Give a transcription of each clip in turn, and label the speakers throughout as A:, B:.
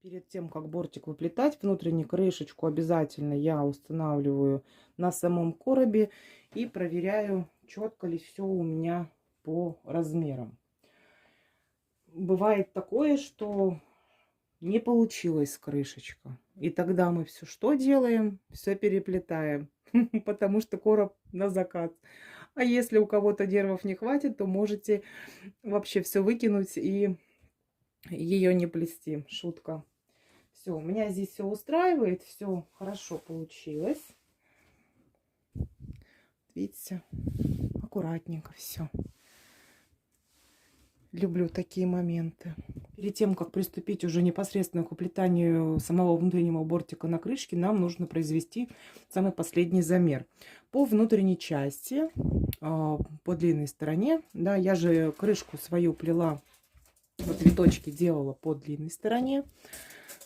A: Перед тем, как бортик выплетать, внутреннюю крышечку обязательно я устанавливаю на самом коробе и проверяю, четко ли все у меня по размерам. Бывает такое, что не получилась крышечка. И тогда мы все что делаем? Все переплетаем, потому что короб на заказ. А если у кого-то нервов не хватит, то можете вообще все выкинуть и ее не плести. Шутка. Все, у меня здесь все устраивает, все хорошо получилось. Видите, аккуратненько все. Люблю такие моменты. Перед тем, как приступить уже непосредственно к уплетанию самого внутреннего бортика на крышке, нам нужно произвести самый последний замер. По внутренней части, по длинной стороне, да, я же крышку свою плела, вот виточки делала по длинной стороне.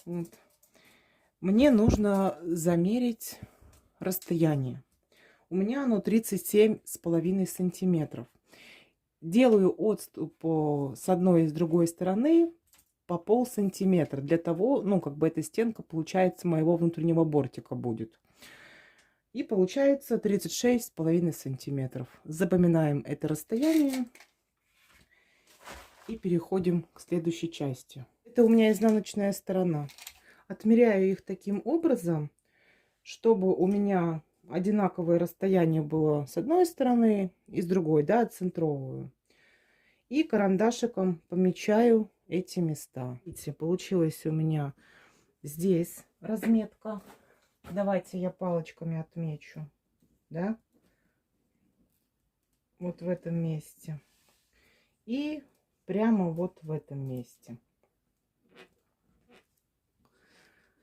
A: Вот. Мне нужно замерить расстояние. У меня оно 37,5 сантиметров. Делаю отступ с одной и с другой стороны по полсантиметра. Для того, ну, как бы эта стенка, получается, моего внутреннего бортика будет. И получается 36,5 сантиметров. Запоминаем это расстояние. И переходим к следующей части. Это у меня изнаночная сторона. Отмеряю их таким образом, чтобы у меня одинаковое расстояние было с одной стороны и с другой, да, отцентровываю. И карандашиком помечаю эти места. Видите, получилось у меня здесь разметка. Давайте я палочками отмечу, да, вот в этом месте. И прямо вот в этом месте.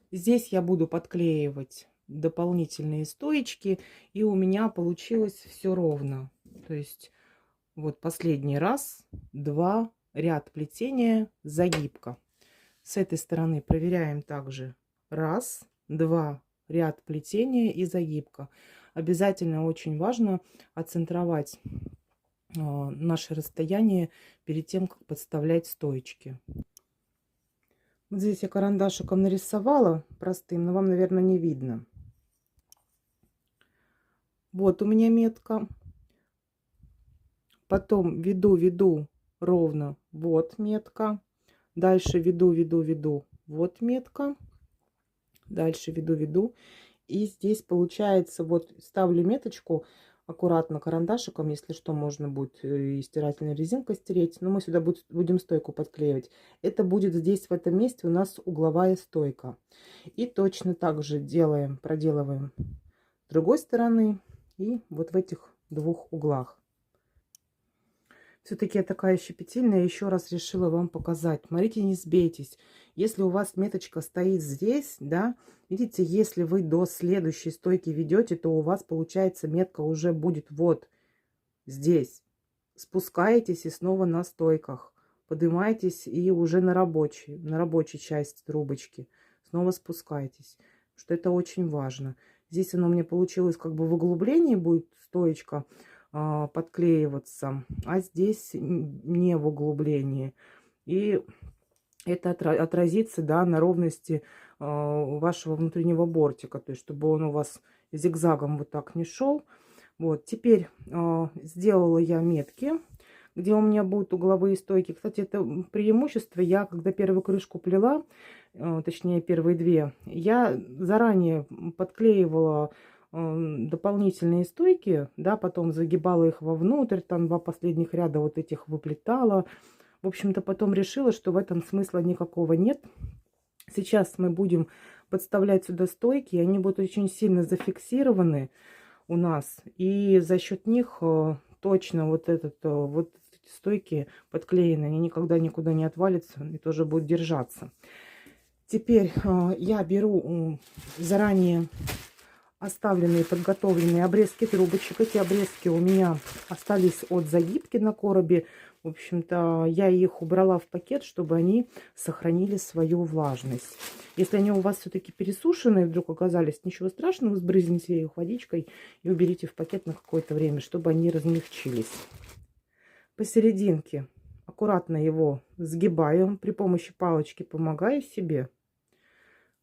A: Здесь я буду подклеивать дополнительные стоечки, и у меня получилось все ровно. То есть вот последний раз, 2 ряд плетения, загибка. С этой стороны проверяем также 1, 2 ряд плетения и загибка. Обязательно очень важно отцентровать наше расстояние перед тем, как подставлять стоечки. Вот здесь я карандашиком нарисовала простым, но вам, наверное, не видно. Вот у меня метка. Потом веду ровно. Вот метка. Дальше веду. Вот метка. Дальше веду. И здесь получается, вот ставлю меточку аккуратно карандашиком, если что, можно будет и стирательной резинкой стереть. Но мы сюда будем стойку подклеивать. Это будет здесь, в этом месте, у нас угловая стойка. И точно так же проделываем с другой стороны и вот в этих 2 углах. Все-таки я такая щепетильная, еще раз решила вам показать. Смотрите, не сбейтесь. Если у вас меточка стоит здесь, да, видите, если вы до следующей стойки ведете, то у вас, получается, метка уже будет вот здесь. Спускаетесь и снова на стойках. Поднимаетесь и уже на рабочей части трубочки. Снова спускаетесь. Что это очень важно. Здесь оно у меня получилось как бы в углублении будет стоечка подклеиваться, а здесь не в углублении. И это отразится, да, на ровности вашего внутреннего бортика, то есть чтобы он у вас зигзагом вот так не шел. Вот, теперь сделала я метки, где у меня будут угловые стойки. Кстати, это преимущество. Я, когда первую крышку плела, точнее первые 2, я заранее подклеивала дополнительные стойки, да, потом загибала их вовнутрь, там 2 последних ряда вот этих выплетала. В общем-то, потом решила, что в этом смысла никакого нет. Сейчас мы будем подставлять сюда стойки, и они будут очень сильно зафиксированы у нас, и за счет них точно вот эти стойки подклеены, они никогда никуда не отвалятся и тоже будут держаться. Теперь я беру заранее оставленные подготовленные обрезки трубочек. Эти обрезки у меня остались от загибки на коробе. В общем-то, я их убрала в пакет, чтобы они сохранили свою влажность. Если они у вас все-таки пересушенные вдруг оказались, ничего страшного, сбрызните их водичкой и уберите в пакет на какое-то время, чтобы они размягчились. Посерединке аккуратно его сгибаю, при помощи палочки помогаю себе.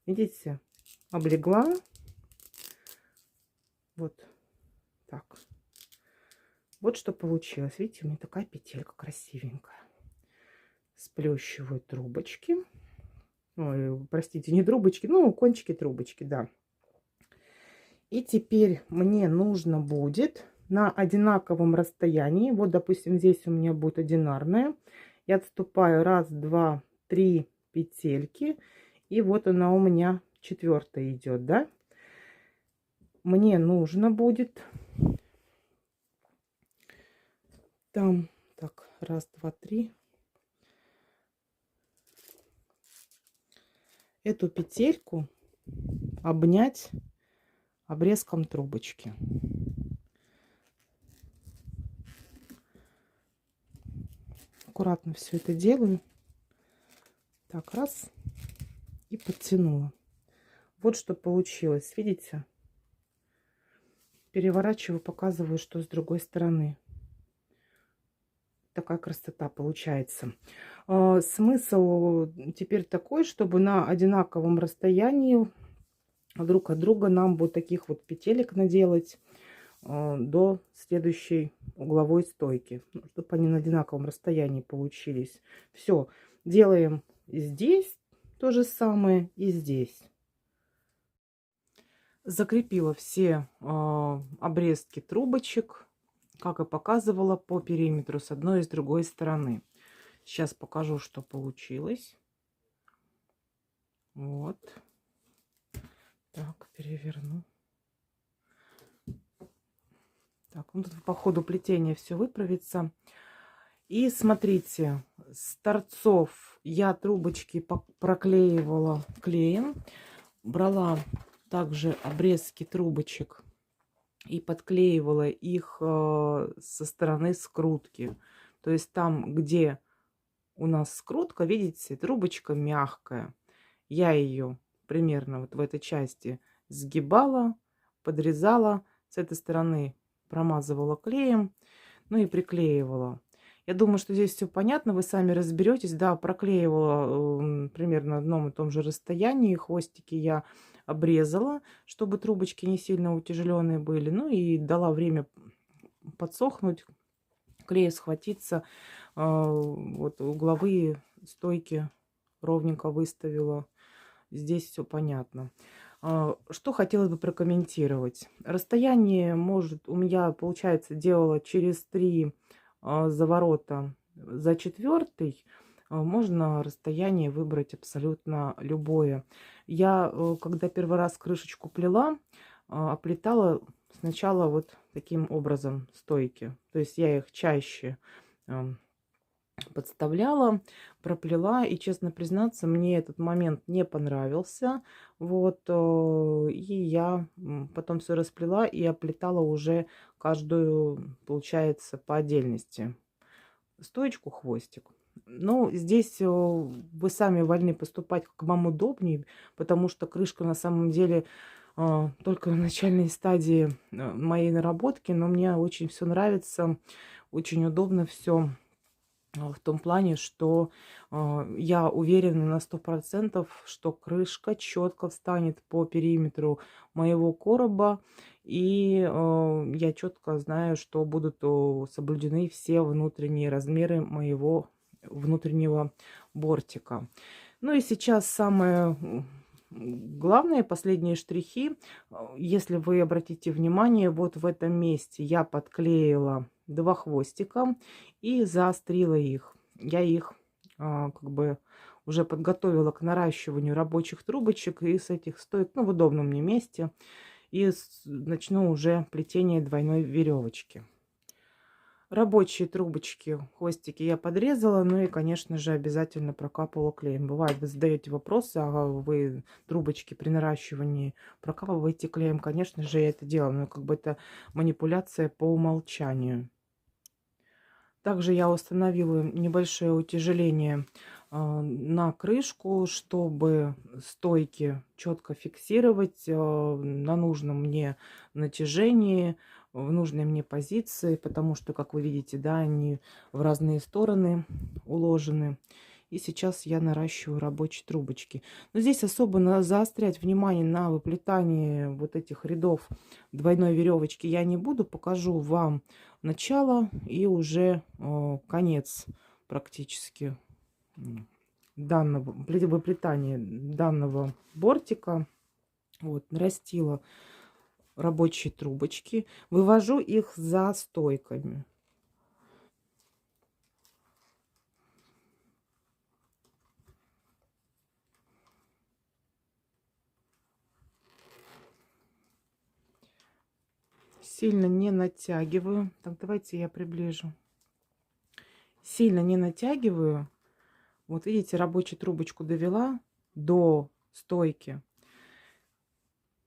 A: Видите, облегла. Вот так. Вот что получилось. Видите, у меня такая петелька красивенькая. Сплющиваю трубочки. Ой, простите, не трубочки, ну, кончики трубочки, да. И теперь мне нужно будет на одинаковом расстоянии, вот, допустим, здесь у меня будет одинарная, я отступаю 1, 2, 3 петельки, и вот она у меня 4-я идет, да. Мне нужно будет там, так, 1, 2, 3, эту петельку обнять обрезком трубочки. Аккуратно все это делаю. Так, раз. И подтянула. Вот что получилось. Видите? Переворачиваю, показываю, что с другой стороны. Такая красота получается. Смысл теперь такой, чтобы на одинаковом расстоянии друг от друга нам вот таких вот петелек наделать до следующей угловой стойки, чтобы они на одинаковом расстоянии получились. Все, делаем здесь то же самое и здесь. Закрепила все обрезки трубочек, как и показывала, по периметру с одной и с другой стороны. Сейчас покажу, что получилось. Вот. Так, переверну. Так, ну тут по ходу плетения все выправится. И смотрите, с торцов я трубочки проклеивала клеем. Брала также обрезки трубочек и подклеивала их со стороны скрутки. То есть там, где у нас скрутка, видите, трубочка мягкая. Я ее примерно вот в этой части сгибала, подрезала. С этой стороны промазывала клеем, ну и приклеивала. Я думаю, что здесь все понятно, вы сами разберетесь. Да, проклеивала примерно на одном и том же расстоянии. Хвостики я обрезала, чтобы трубочки не сильно утяжеленные были. Ну и дала время подсохнуть, клея схватиться. Вот угловые стойки ровненько выставила. Здесь все понятно. Что хотелось бы прокомментировать. Расстояние может у меня, получается, делала через 3 заворота за 4-й. Можно расстояние выбрать абсолютно любое. Я, когда первый раз крышечку плела, оплетала сначала вот таким образом стойки. То есть я их чаще подставляла, проплела, и, честно признаться, мне этот момент не понравился. Вот, и я потом все расплела и оплетала уже каждую, получается, по отдельности. Стоечку, хвостик. Ну, здесь вы сами вольны поступать, как вам удобнее, потому что крышка на самом деле только в начальной стадии моей наработки, но мне очень все нравится, очень удобно все. В том плане, что я уверена на 100%, что крышка четко встанет по периметру моего короба. И я четко знаю, что будут соблюдены все внутренние размеры моего внутреннего бортика. Ну и сейчас самое главное, последние штрихи. Если вы обратите внимание, вот в этом месте я подклеила 2 хвостика и заострила их. Я их как бы уже подготовила к наращиванию рабочих трубочек и с этих стоек, ну, в удобном мне месте. И начну уже плетение двойной веревочки. Рабочие трубочки, хвостики я подрезала, ну и, конечно же, обязательно прокапывала клеем. Бывает, вы задаете вопросы, а вы трубочки при наращивании прокапываете клеем. Конечно же, я это делаю, но как бы это манипуляция по умолчанию. Также я установила небольшое утяжеление на крышку, чтобы стойки четко фиксировать на нужном мне натяжении, в нужной мне позиции, потому что, как вы видите, да, они в разные стороны уложены. И сейчас я наращиваю рабочие трубочки. Но здесь особо заострять внимание на выплетании вот этих рядов двойной веревочки я не буду. Покажу вам начало и уже конец практически данного выплетания данного бортика. Вот, нарастила рабочие трубочки, вывожу их за стойками. Сильно не натягиваю. Так, давайте я приближу. Сильно не натягиваю. Вот видите, рабочую трубочку довела до стойки.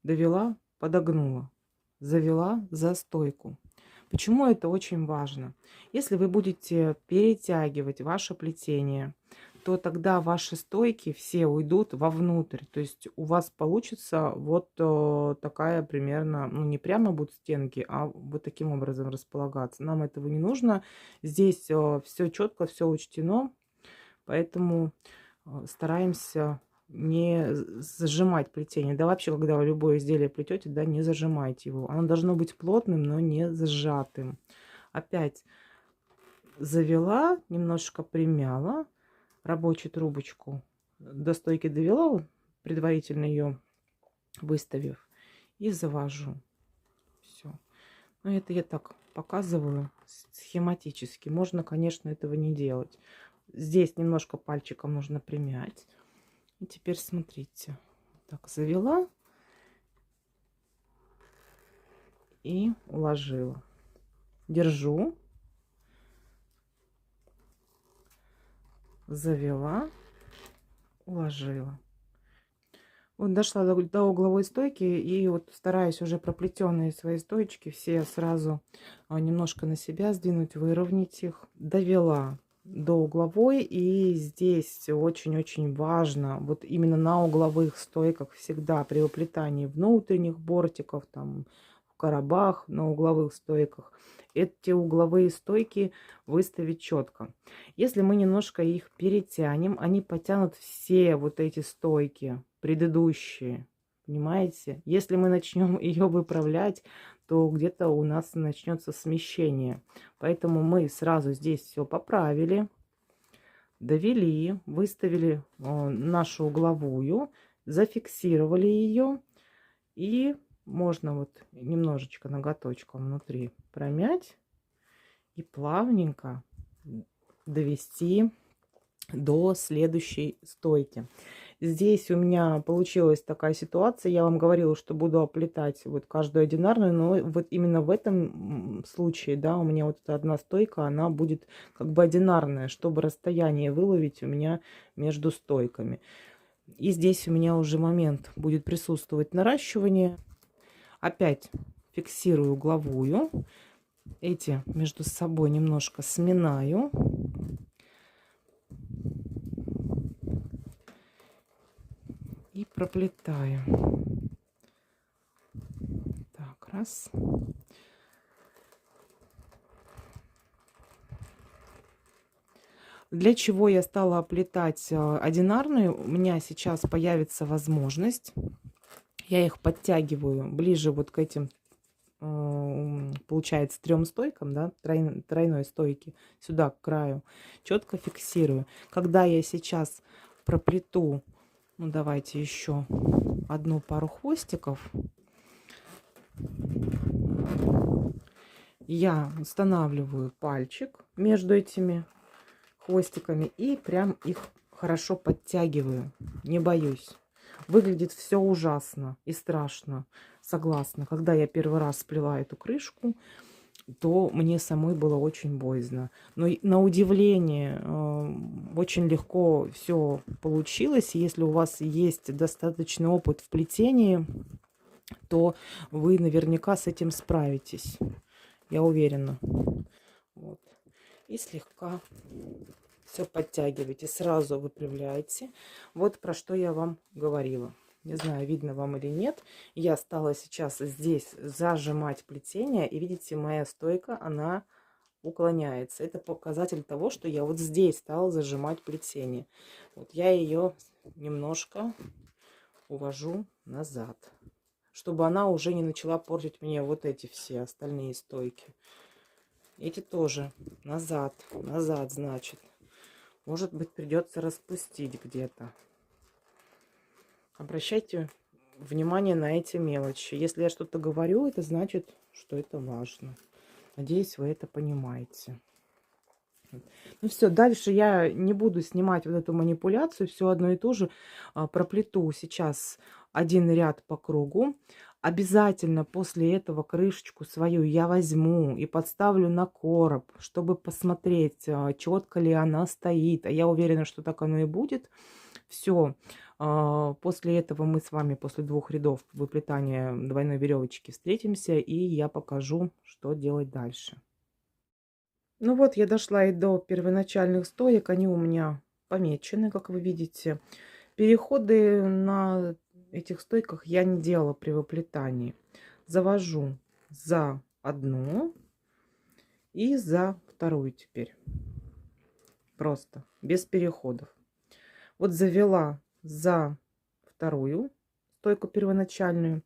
A: Довела, подогнула. Завела за стойку. Почему это очень важно? Если вы будете перетягивать ваше плетение, то тогда ваши стойки все уйдут вовнутрь. То есть у вас получится вот такая примерно, ну не прямо будут стенки, а вот таким образом располагаться. Нам этого не нужно. Здесь все четко, все учтено. Поэтому стараемся не зажимать плетение. Да вообще, когда вы любое изделие плетете, да, не зажимайте его. Оно должно быть плотным, но не сжатым. Опять завела, немножко примяла рабочую трубочку, до стойки довела, предварительно ее выставив, и завожу. Все. Но это я так показываю схематически. Можно, конечно, этого не делать. Здесь немножко пальчиком нужно примять. И теперь смотрите. Так, завела и уложила. Держу. Завела, уложила. Вот дошла до угловой стойки и вот стараюсь уже проплетенные свои стоечки все сразу немножко на себя сдвинуть, выровнять их. Довела до угловой, и здесь очень-очень важно вот именно на угловых стойках всегда при выплетании внутренних бортиков, там в коробах на угловых стойках, эти угловые стойки выставить четко. Если мы немножко их перетянем, они потянут все вот эти стойки предыдущие, понимаете? Если мы начнем ее выправлять, то где-то у нас начнется смещение. Поэтому мы сразу здесь все поправили, довели, выставили нашу угловую, зафиксировали ее, и можно вот немножечко ноготочком внутри промять и плавненько довести до следующей стойки. Здесь у меня получилась такая ситуация. Я вам говорила, что буду оплетать вот каждую одинарную, но вот именно в этом случае, да, у меня вот эта одна стойка, она будет как бы одинарная, чтобы расстояние выловить у меня между стойками. И здесь у меня уже момент будет присутствовать наращивание. Опять фиксирую угловую. Эти между собой немножко сминаю. И проплетаю. Так, раз. Для чего я стала оплетать одинарную? У меня сейчас появится возможность. Я их подтягиваю ближе вот к этим, получается, 3 стойкам, да, тройной стойки, сюда к краю. Четко фиксирую. Когда я сейчас проплету, ну давайте еще одну пару хвостиков, я устанавливаю пальчик между этими хвостиками и прям их хорошо подтягиваю. Не боюсь. Выглядит все ужасно и страшно, согласна. Когда я первый раз сплела эту крышку, то мне самой было очень боязно. Но на удивление очень легко все получилось. Если у вас есть достаточный опыт в плетении, то вы наверняка с этим справитесь. Я уверена. Вот. И слегка все подтягиваете, сразу выпрямляете. Вот про что я вам говорила. Не знаю, видно вам или нет. Я стала сейчас здесь зажимать плетение. И видите, моя стойка, она уклоняется. Это показатель того, что я вот здесь стала зажимать плетение. Вот я ее немножко увожу назад, чтобы она уже не начала портить мне вот эти все остальные стойки. Эти тоже назад, назад, значит. Может быть, придется распустить где-то. Обращайте внимание на эти мелочи. Если я что-то говорю, это значит, что это важно. Надеюсь, вы это понимаете. Ну все, дальше я не буду снимать вот эту манипуляцию. Все одно и то же. Проплету сейчас один ряд по кругу. Обязательно после этого крышечку свою я возьму и подставлю на короб, чтобы посмотреть, четко ли она стоит. А я уверена, что так оно и будет. Все. После этого мы с вами после 2 рядов выплетания двойной веревочки встретимся, и я покажу, что делать дальше. Ну вот, я дошла и до первоначальных стоек. Они у меня помечены, как вы видите. Переходы на этих стойках я не делала при выплетании. Завожу за одну и за вторую теперь. Просто, без переходов. Вот завела за вторую стойку первоначальную.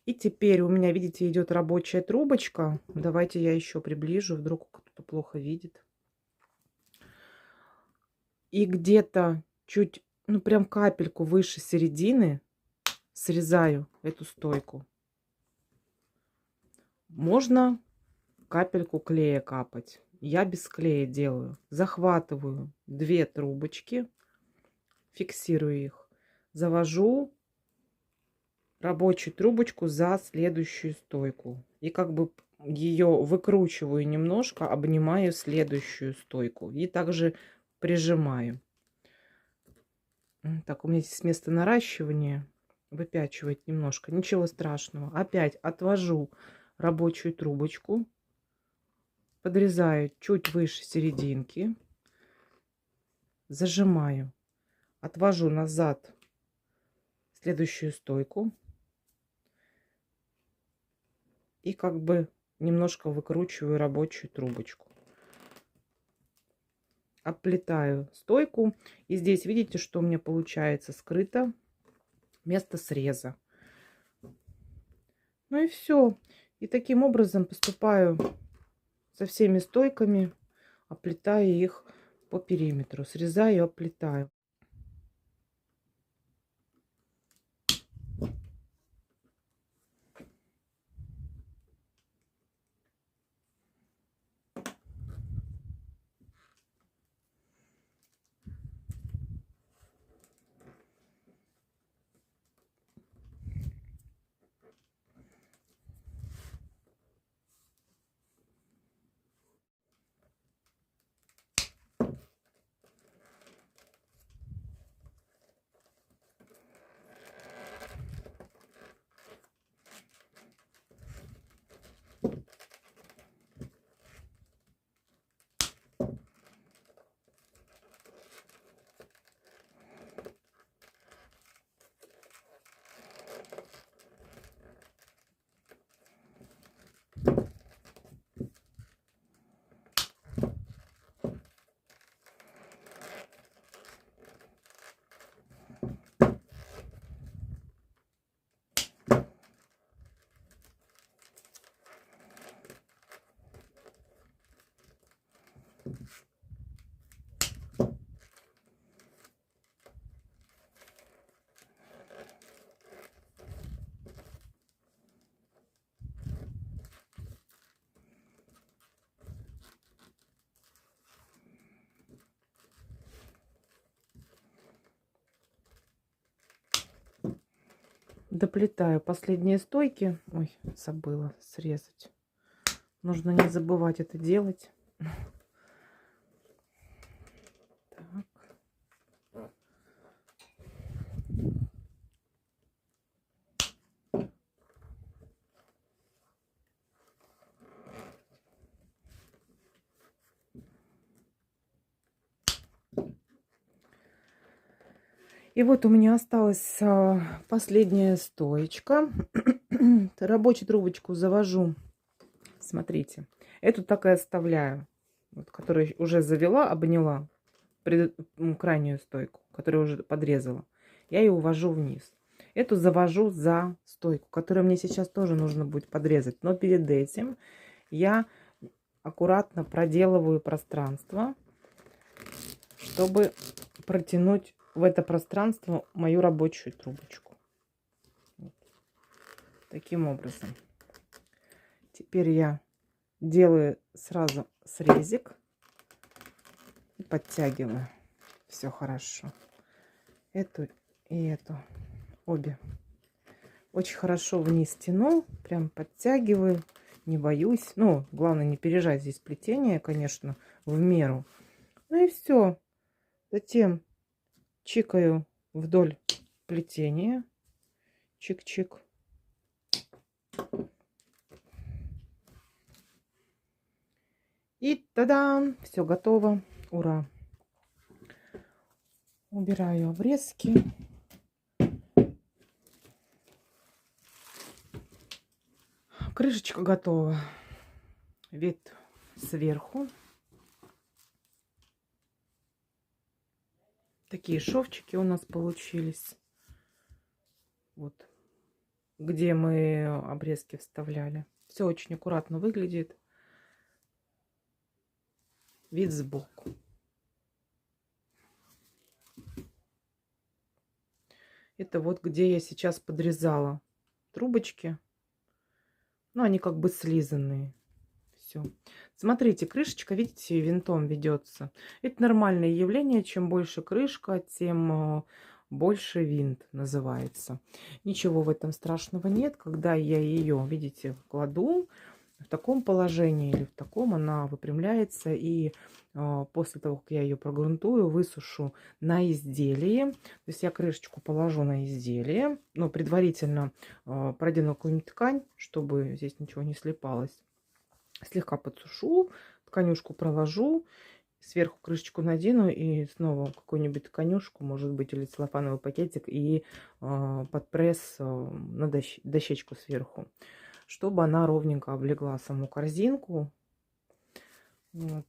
A: И теперь у меня, видите, идет рабочая трубочка. Давайте я еще приближу, вдруг кто-то плохо видит. И где-то чуть, ну прям капельку выше середины срезаю эту стойку. Можно капельку клея капать. Я без клея делаю. Захватываю 2 трубочки, фиксирую их, завожу рабочую трубочку за следующую стойку. И как бы ее выкручиваю немножко, обнимаю следующую стойку. И также прижимаю. Так, у меня здесь место наращивания. Выпячивает немножко. Ничего страшного. Опять отвожу рабочую трубочку. Подрезаю чуть выше серединки. Зажимаю. Отвожу назад следующую стойку. И как бы немножко выкручиваю рабочую трубочку. Оплетаю стойку. И здесь видите, что у меня получается скрыто место среза. Ну и все. И таким образом поступаю со всеми стойками, оплетаю их по периметру. Срезаю и оплетаю. Доплетаю последние стойки. Ой, забыла срезать. Нужно не забывать это делать. Так. И вот у меня осталась последняя стоечка. Рабочую трубочку завожу. Смотрите, Эту так и оставляю. Вот, которую уже завела, обняла крайнюю стойку, которую уже подрезала. Я ее увожу вниз. Эту завожу за стойку, которую мне сейчас тоже нужно будет подрезать. Но перед этим я аккуратно проделываю пространство, чтобы протянуть в это пространство мою рабочую трубочку. Вот. Таким образом. Теперь я делаю сразу срезик и подтягиваю. Все хорошо. Эту и эту. Обе. Очень хорошо вниз тяну. Прям подтягиваю. Не боюсь. Ну, главное не пережать здесь плетение, конечно, в меру. Ну и все. Затем чикаю вдоль плетения. Чик-чик. И та-дам! Все готово. Ура! Убираю обрезки. Крышечка готова. Вид сверху. Такие шовчики у нас получились. Вот. Где мы обрезки вставляли. Все очень аккуратно выглядит. Вид сбоку. Это вот где я сейчас подрезала трубочки. Ну, они как бы слизанные. Все. Смотрите, крышечка, видите, винтом ведется. Это нормальное явление. Чем больше крышка, тем больше винт называется. Ничего в этом страшного нет. Когда я ее, видите, кладу в таком положении или в таком, она выпрямляется. И после того, как я ее прогрунтую, высушу на изделие. То есть я крышечку положу на изделие. Но предварительно продену какую-нибудь ткань, чтобы здесь ничего не слипалось. Слегка подсушу, тканюшку проложу, сверху крышечку надену и снова какую-нибудь тканюшку, может быть, или целлофановый пакетик, и под пресс на дощечку сверху, чтобы она ровненько облегла саму корзинку. Вот.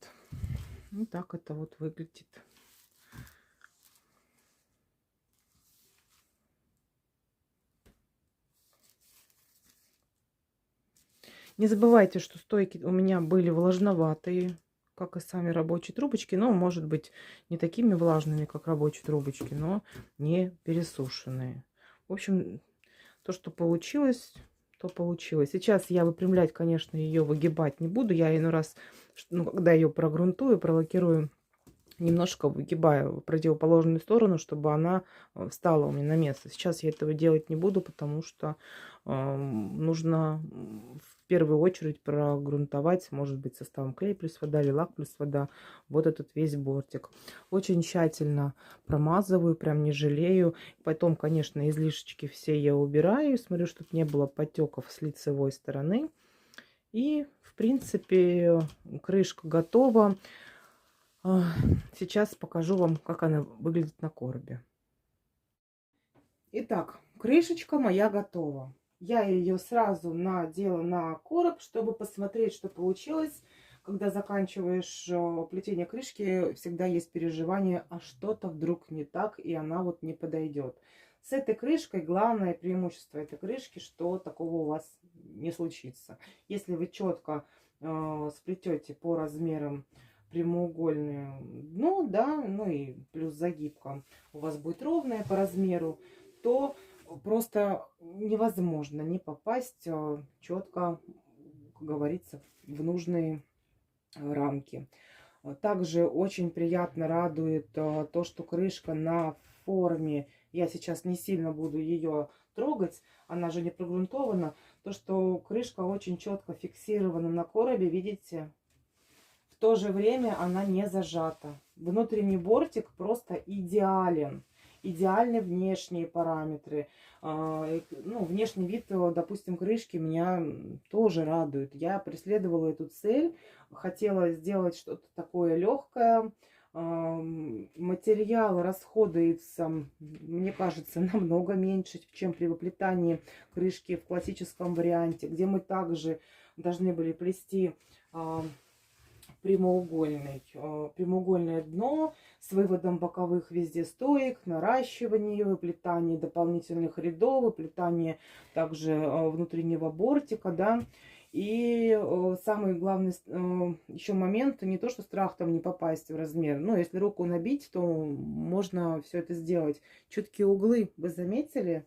A: Ну, так это вот выглядит. Не забывайте, что стойки у меня были влажноватые, как и сами рабочие трубочки. Но, может быть, не такими влажными, как рабочие трубочки, но не пересушенные. В общем, то, что получилось, то получилось. Сейчас я выпрямлять, конечно, ее выгибать не буду. Я иной раз, ну, когда ее прогрунтую, пролакирую, немножко выгибаю в противоположную сторону, чтобы она встала у меня на место. Сейчас я этого делать не буду, потому что нужно в первую очередь прогрунтовать, может быть, составом клей плюс вода или лак плюс вода, вот этот весь бортик. Очень тщательно промазываю, прям не жалею. Потом, конечно, излишечки все я убираю, смотрю, чтобы не было потеков с лицевой стороны. И, в принципе, крышка готова. Сейчас покажу вам, как она выглядит на коробе. Итак, крышечка моя готова. Я ее сразу надела на короб, чтобы посмотреть, что получилось. Когда заканчиваешь плетение крышки, всегда есть переживание, а что-то вдруг не так, и она вот не подойдет. С этой крышкой главное преимущество этой крышки, что такого у вас не случится. Если вы четко сплетете по размерам прямоугольное дно, да, ну и плюс загибка у вас будет ровная по размеру, то просто невозможно не попасть четко, как говорится, в нужные рамки. Также очень приятно радует то, что крышка на форме, я сейчас не сильно буду ее трогать, она же не прогрунтована, то, что крышка очень четко фиксирована на коробе, видите? В то же время она не зажата. Внутренний бортик просто идеален. Идеальны внешние параметры. Ну, внешний вид, допустим, крышки меня тоже радует. Я преследовала эту цель. Хотела сделать что-то такое легкое. Материал расходуется, мне кажется, намного меньше, чем при выплетании крышки в классическом варианте, где мы также должны были плести прямоугольный. Прямоугольное дно с выводом боковых везде стоек, наращивание, выплетание дополнительных рядов, выплетание также внутреннего бортика, да. И самый главный еще момент, не то, что страх там не попасть в размер, но если руку набить, то можно все это сделать. Чуткие углы, вы заметили?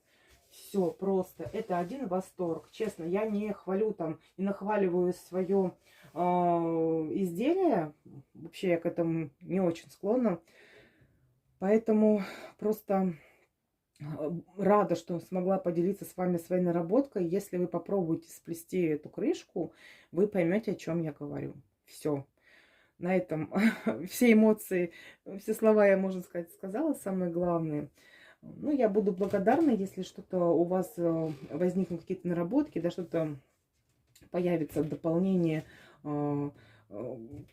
A: Все просто. Это один восторг. Честно, я не хвалю там, не нахваливаю свое изделие. Вообще я к этому не очень склонна. Поэтому просто рада, что смогла поделиться с вами своей наработкой. Если вы попробуете сплести эту крышку, вы поймете, о чем я говорю. Все. На этом все эмоции, все слова я, можно сказать, сказала, самое главное. Ну, я буду благодарна, если что-то у вас возникнут какие-то наработки, да, что-то появится в дополнение к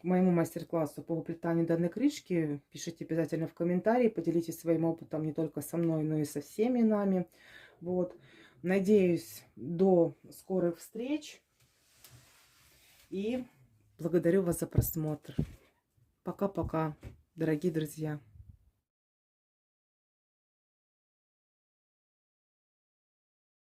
A: моему мастер-классу по выплетанию данной крышки. Пишите обязательно в комментарии, поделитесь своим опытом не только со мной, но и со всеми нами. Вот. Надеюсь, до скорых встреч и благодарю вас за просмотр. Пока-пока, дорогие друзья.